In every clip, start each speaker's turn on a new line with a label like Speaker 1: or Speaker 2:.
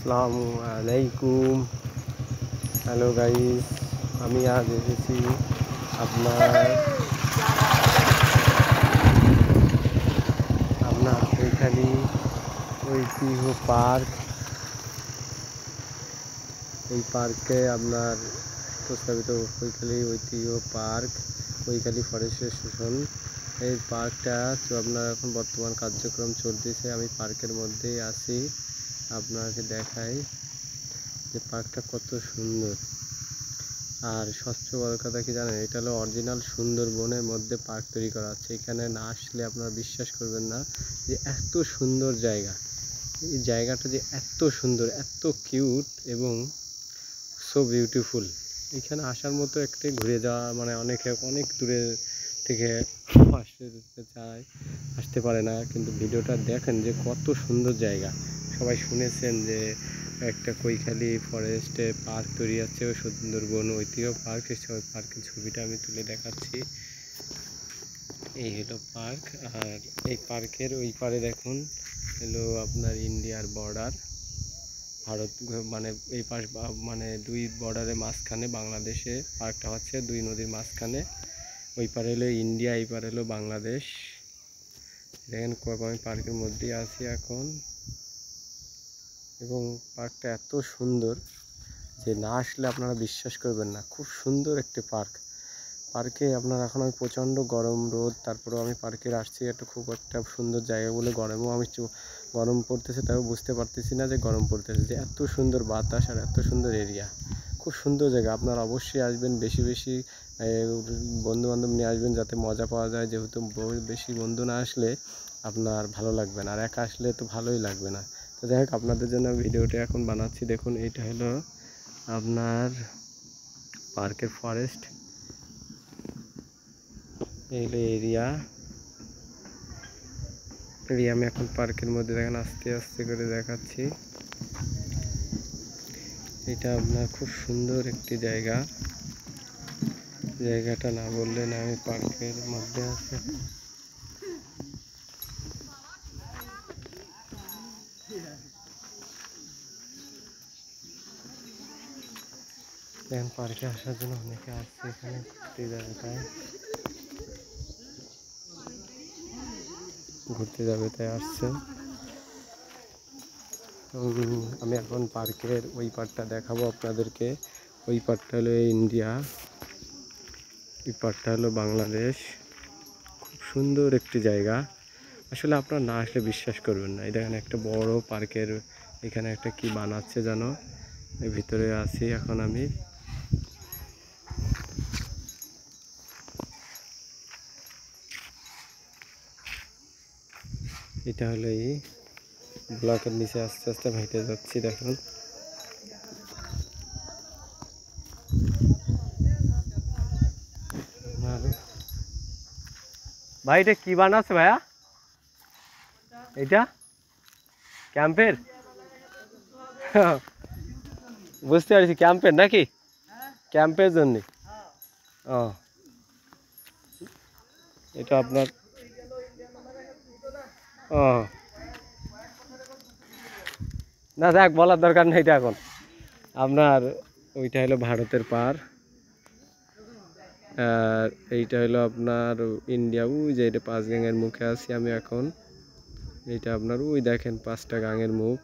Speaker 1: আসসালামু আলাইকুম। Hello guys, আমি আজ এসেছি আপনার কৈখালী ঐতিহ্য পার্ক। এই পার্কে আপনার প্রস্তাবিত কৈখালী ঐতিহ্য পার্ক, কৈখালী ফরেস্ট স্টেশন। এই পার্কটা আপনার এখন বর্তমান কার্যক্রম চলতেছে। আমি পার্কের মধ্যেই আছি, আপনাকে দেখাই যে পার্কটা কত সুন্দর। আর সবচেয়ে বড় কথা কি জানেন, এটা হলো অরিজিনাল সুন্দরবনের মধ্যে পার্ক তৈরি করা হচ্ছে। এখানে না আসলে আপনারা বিশ্বাস করবেন না যে এত সুন্দর জায়গা। এই জায়গাটা যে এত সুন্দর, এত কিউট এবং সো বিউটিফুল। এখানে আসার মতো একটাই ঘুরে যাওয়া, মানে অনেক দূরে থেকে আসতে চায়, আসতে পারে না, কিন্তু ভিডিওটা দেখেন যে কত সুন্দর জায়গা। সবাই শুনেছেন যে একটা কৈখালী ফরেস্টে পার্ক তৈরি আছে, ওই সুন্দরবন ঐতিহ্য পার্ক। ওই পার্কের ছবিটা আমি তুলে দেখাচ্ছি। এই হলো পার্ক। আর এই পার্কের ওই পারে দেখুন হলো আপনার ইন্ডিয়ার বর্ডার, ভারত, মানে এই পাশ মানে দুই বর্ডারের মাঝখানে বাংলাদেশে পার্কটা হচ্ছে, দুই নদীর মাঝখানে। ওই পারে হলো ইন্ডিয়া, এই পারে হলো বাংলাদেশ। দেখেন আমি পার্কের মধ্যেই আছি এখন, এবং পার্কটা এত সুন্দর যে না আসলে আপনারা বিশ্বাস করবেন না। খুব সুন্দর একটি পার্কে আপনার এখন আমি প্রচণ্ড গরম রোদ, তারপরেও আমি পার্কে আসছি। খুব একটা সুন্দর জায়গা বলে গরমেও আমি গরম পড়তেছে, তাও বুঝতে পারতেছি না যে গরম পড়তেছে, যে এত সুন্দর বাতাস আর এত সুন্দর এরিয়া। খুব সুন্দর জায়গা। আপনারা অবশ্যই আসবেন, বেশি বেশি বন্ধুবান্ধব নিয়ে আসবেন যাতে মজা পাওয়া যায়। যেহেতু বেশি বন্ধু না আসলে আপনার ভালো লাগবে না, আর একা আসলে তো ভালোই লাগবে না। তো যাই হোক, আপনাদের জন্য ভিডিওটি এখন বানাচ্ছি। দেখুন, এটা হলো আপনার পার্কের ফরেস্ট, এইগুলো এরিয়া। আমি এখন পার্কের মধ্যে দেখেন আস্তে আস্তে করে দেখাচ্ছি। এটা আপনার খুব সুন্দর একটি জায়গা। জায়গাটা না বললে না, আমি পার্কের মধ্যে আছি। দেখেন পার্কে আসার জন্য অনেকে আসছে, এখানে ঘুরতে যাবে তাই আসছে। আমি এখন পার্কের ওই পার্টটা দেখাবো আপনাদেরকে। ওই পার্টটা হলো ইন্ডিয়া, এই পার্টটা হলো বাংলাদেশ। খুব সুন্দর একটি জায়গা। আসলে আপনারা না আসলে বিশ্বাস করবেন না। এই দেখেন একটা বড় পার্কের এখানে একটা কি বানাচ্ছে যেন, এর ভিতরে আছি এখন আমি। এটা হলো এই ব্লকের নিচে আস্তে আস্তে হেঁটে যাচ্ছি। দেখুন ভাই, এটা কি বানাচ্ছে ভাইয়া? এটা ক্যাম্পের? বুঝতে পারছি, ক্যাম্পের নাকি? ক্যাম্পের জন্য। ও, এটা আপনার, ও না দেখ, বলার দরকার নেই এটা এখন। আপনার ওইটা হলো ভারতের পার, আর এইটা হলো আপনার ইন্ডিয়া। ওই যে এটা 5 গাঙের মুখে আছি আমি এখন। এইটা আপনার ওই দেখেন 5টা গাঙের মুখ।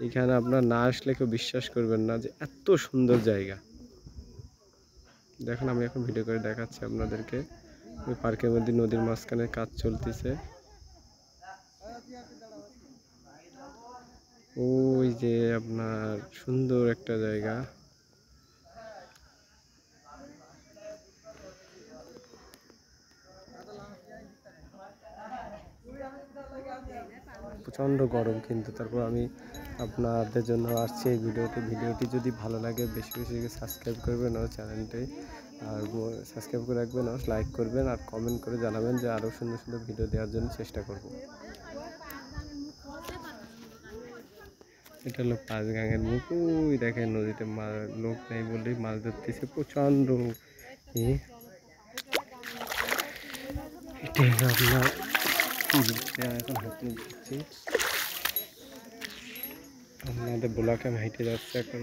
Speaker 1: এখানে আপনার না আসলে কেউ বিশ্বাস করবেন না যে এত সুন্দর জায়গা। দেখুন আমি এখন ভিডিও করে দেখাচ্ছি আপনাদেরকে। ওই পার্কের মধ্যে নদীর মাঝখানে কাজ চলতেছে। ওই যে আপনার সুন্দর একটা জায়গা। প্রচণ্ড গরম, কিন্তু তারপর আমি আপনাদের জন্য আসছি এই ভিডিওটি যদি ভালো লাগে বেশি বেশি সাবস্ক্রাইব করবেন আমার চ্যানেলটি, আর সাবস্ক্রাইব করে রাখবেন, আর লাইক করবেন, আর কমেন্ট করে জানাবেন যে আরও সুন্দর সুন্দর ভিডিও দেওয়ার জন্য চেষ্টা করব। এটা হলো 5 গাঙের মুখ। ওই দেখেন নদীতে লোক নেই বলেই মাছ ধরতেছে প্রচণ্ড। এটা হলো আপনার এখন হাঁটতে যাচ্ছি। আমাদের ব্লকে আমি হেঁটে যাচ্ছে এখন।